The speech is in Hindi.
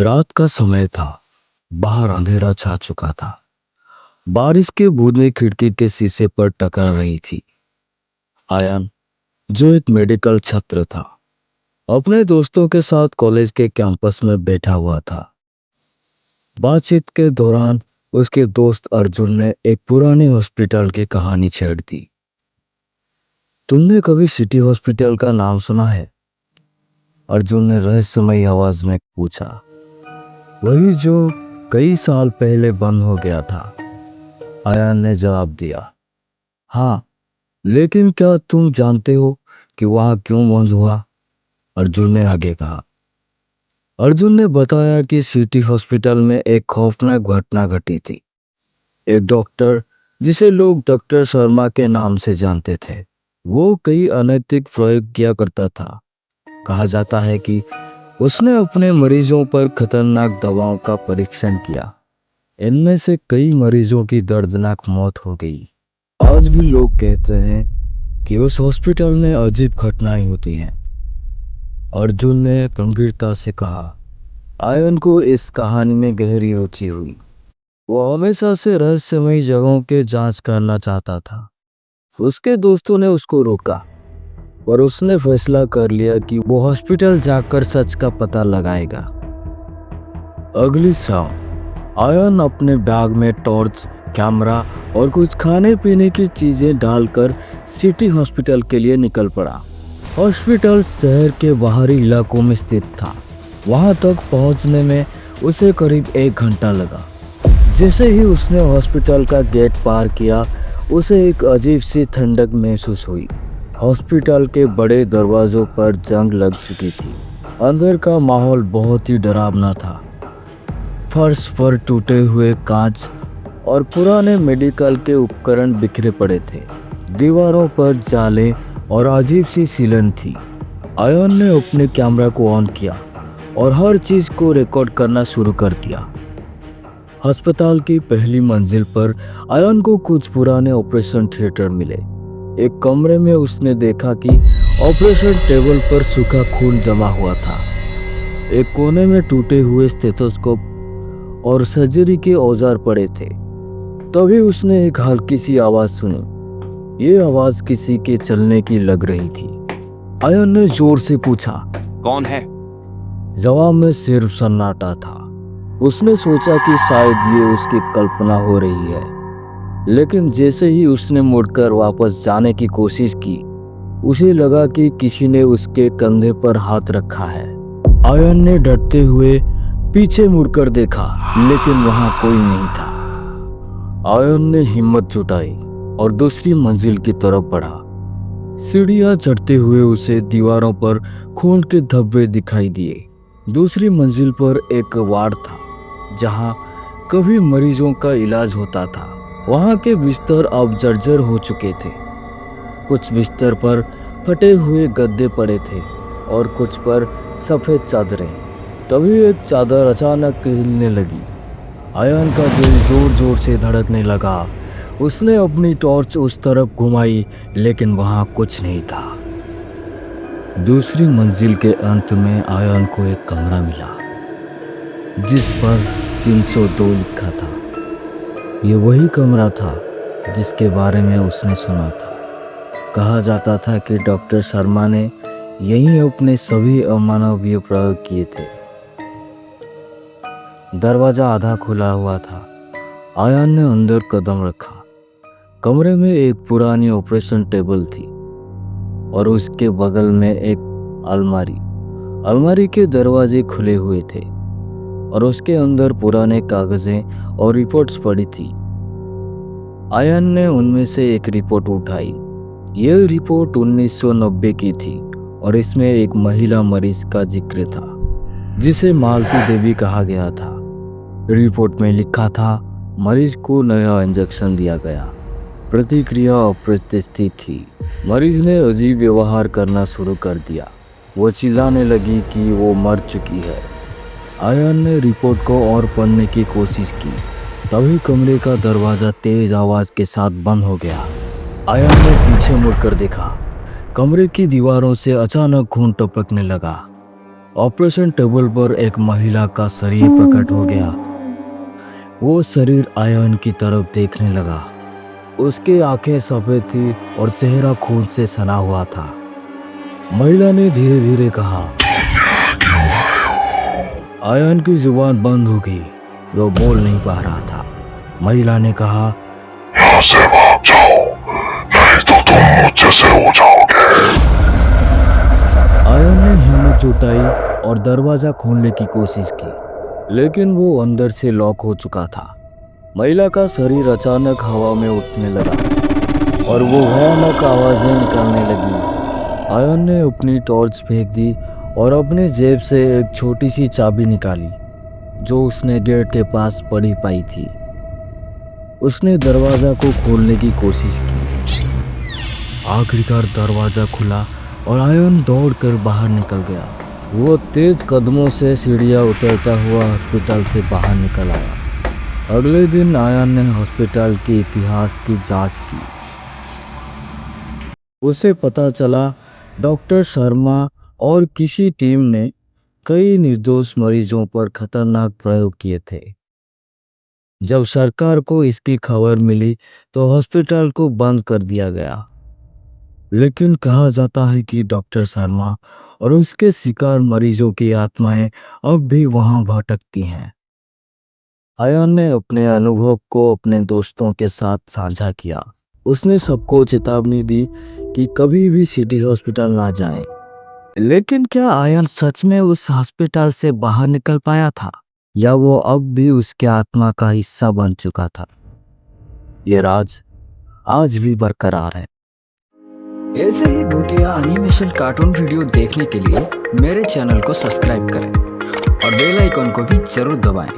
रात का समय था। बाहर अंधेरा छा चुका था। बारिश की बूंदें खिड़की के शीशे पर टकरा रही थी। आयन, जो एक मेडिकल छात्र था, अपने दोस्तों के साथ कॉलेज के कैंपस में बैठा हुआ था। बातचीत के दौरान उसके दोस्त अर्जुन ने एक पुराने हॉस्पिटल की कहानी छेड़ दी। तुमने कभी सिटी हॉस्पिटल का नाम सुना है? अर्जुन ने रहस्यमयी आवाज में पूछा। वही जो कई साल पहले बंद हो गया था, आयन ने जवाब दिया। हाँ, लेकिन क्या तुम जानते हो कि वहां क्यों बंद हुआ? अर्जुन ने आगे कहा। अर्जुन ने बताया कि सिटी हॉस्पिटल में एक खौफनाक घटना घटी थी। एक डॉक्टर, जिसे लोग डॉक्टर शर्मा के नाम से जानते थे, वो कई अनैतिक प्रयोग किया करता था। कहा जाता है कि उसने अपने मरीजों पर खतरनाक दवाओं का परीक्षण किया। इनमें से कई मरीजों की दर्दनाक मौत हो गई। आज भी लोग कहते हैं कि उस हॉस्पिटल में अजीब घटनाएं होती हैं। अर्जुन ने गंभीरता से कहा। आयन को इस कहानी में गहरी रुचि हुई। वो हमेशा से रहस्यमयी जगहों के जांच करना चाहता था। उसके दोस्तों ने उसको रोका, पर उसने फैसला कर लिया कि वो हॉस्पिटल जाकर सच का पता लगाएगा। अगली शाम आयन अपने बैग में टॉर्च, कैमरा और कुछ खाने पीने की चीजें डालकर सिटी हॉस्पिटल के लिए निकल पड़ा। हॉस्पिटल शहर के बाहरी इलाकों में स्थित था। वहां तक पहुंचने में उसे करीब 1 घंटा लगा। जैसे ही उसने हॉस्पिटल का गेट पार किया, उसे एक अजीब सी ठंडक महसूस हुई। हॉस्पिटल के बड़े दरवाजों पर जंग लग चुकी थी। अंदर का माहौल बहुत ही डरावना था। फर्श पर टूटे हुए कांच और पुराने मेडिकल के उपकरण बिखरे पड़े थे। दीवारों पर जाले और अजीब सी सीलन थी। आयन ने अपने कैमरा को ऑन किया और हर चीज को रिकॉर्ड करना शुरू कर दिया। अस्पताल की पहली मंजिल पर आयन को कुछ पुराने ऑपरेशन थिएटर मिले। एक कमरे में उसने देखा कि ऑपरेशन टेबल पर सूखा खून जमा हुआ था। एक कोने में टूटे हुए स्टेथोस्कोप और सर्जरी के औजार पड़े थे। तभी उसने एक हल्की सी आवाज सुनी। ये आवाज किसी के चलने की लग रही थी। आयन ने जोर से पूछा, कौन है? जवाब में सिर्फ सन्नाटा था। उसने सोचा कि शायद ये उसकी कल्पना हो रही है, लेकिन जैसे ही उसने मुड़कर वापस जाने की कोशिश की, उसे लगा कि किसी ने उसके कंधे पर हाथ रखा है। आयन ने डरते हुए पीछे मुड़कर देखा, लेकिन वहां कोई नहीं था। आयन ने हिम्मत जुटाई और दूसरी मंजिल की तरफ बढ़ा। सीढ़ियां चढ़ते हुए उसे दीवारों पर खून के धब्बे दिखाई दिए। दूसरी मंजिल पर एक वार्ड था, जहां कभी मरीजों का इलाज होता था। वहां के बिस्तर अब जर्जर हो चुके थे। कुछ बिस्तर पर फटे हुए गद्दे पड़े थे और कुछ पर सफेद चादरें। तभी एक चादर अचानक हिलने लगी। आयन का दिल जोर जोर से धड़कने लगा। उसने अपनी टॉर्च उस तरफ घुमाई, लेकिन वहां कुछ नहीं था। दूसरी मंजिल के अंत में आयन को एक कमरा मिला, जिस पर 302 लिखा था। ये वही कमरा था जिसके बारे में उसने सुना था। कहा जाता था कि डॉक्टर शर्मा ने यहीं अपने सभी अमानवीय प्रयोग किए थे। दरवाजा आधा खुला हुआ था। आयन ने अंदर कदम रखा। कमरे में एक पुरानी ऑपरेशन टेबल थी और उसके बगल में एक अलमारी। अलमारी के दरवाजे खुले हुए थे और उसके अंदर पुराने कागजें और रिपोर्ट्स पड़ी थी। आयन ने उनमें से एक रिपोर्ट उठाई। यह रिपोर्ट 1990 की थी और इसमें एक महिला मरीज का जिक्र था, जिसे मालती देवी कहा गया था। रिपोर्ट में लिखा था, मरीज को नया इंजेक्शन दिया गया। प्रतिक्रिया अप्रत्याशित थी। मरीज ने अजीब व्यवहार करना शुरू कर दिया। वो चिल्लाने लगी कि वो मर चुकी है। आयन ने रिपोर्ट को और पढ़ने की कोशिश की। तभी कमरे का दरवाजा तेज आवाज के साथ बंद हो गया। आयन ने पीछे मुड़कर देखा। कमरे की दीवारों से अचानक खून टपकने लगा। ऑपरेशन टेबल पर एक महिला का शरीर प्रकट हो गया। वो शरीर आयन की तरफ देखने लगा। उसकी आंखें सफेद थी और चेहरा खून से सना हुआ था। महिला ने धीरे धीरे कहा। आयन की जुबान बंद हो गई। वो बोल नहीं पा रहा था। महिला ने कहा, यहाँ से भाग जाओ, नहीं तो तुम मुझ जैसे हो जाओगे। आयन ने हिम्मत जुटाई और दरवाजा खोलने की कोशिश की, लेकिन वो अंदर से लॉक हो चुका था। महिला का शरीर अचानक हवा में उठने लगा और वो भयानक आवाजें निकालने लगी। आयन ने अपनी टॉर्च फेंक दी और अपनी जेब से एक छोटी सी चाबी निकाली जो उसने गेट के पास पड़ी पाई थी। उसने दरवाजा को खोलने की कोशिश की। आखिरकार दरवाजा खुला और आयन दौड़कर बाहर निकल गया। वो तेज कदमों से सीढ़ियां उतरता हुआ हॉस्पिटल से बाहर निकल आया। अगले दिन आयन ने हॉस्पिटल के इतिहास की जांच की। उसे पता चला डॉक्टर शर्मा और किसी टीम ने कई निर्दोष मरीजों पर खतरनाक प्रयोग किए थे। जब सरकार को इसकी खबर मिली तो हॉस्पिटल को बंद कर दिया गया। लेकिन कहा जाता है कि डॉक्टर शर्मा और उसके शिकार मरीजों की आत्माएं अब भी वहां भटकती हैं। आयन ने अपने अनुभव को अपने दोस्तों के साथ साझा किया। उसने सबको चेतावनी दी कि कभी भी सिटी हॉस्पिटल ना जाएं। लेकिन क्या आयन सच में उस हॉस्पिटल से बाहर निकल पाया था या वो अब भी उसके आत्मा का हिस्सा बन चुका था? ये राज आज भी बरकरार है। ऐसे ही भूतिया एनिमेशन कार्टून वीडियो देखने के लिए मेरे चैनल को सब्सक्राइब करें और बेल आइकन को भी जरूर दबाएं।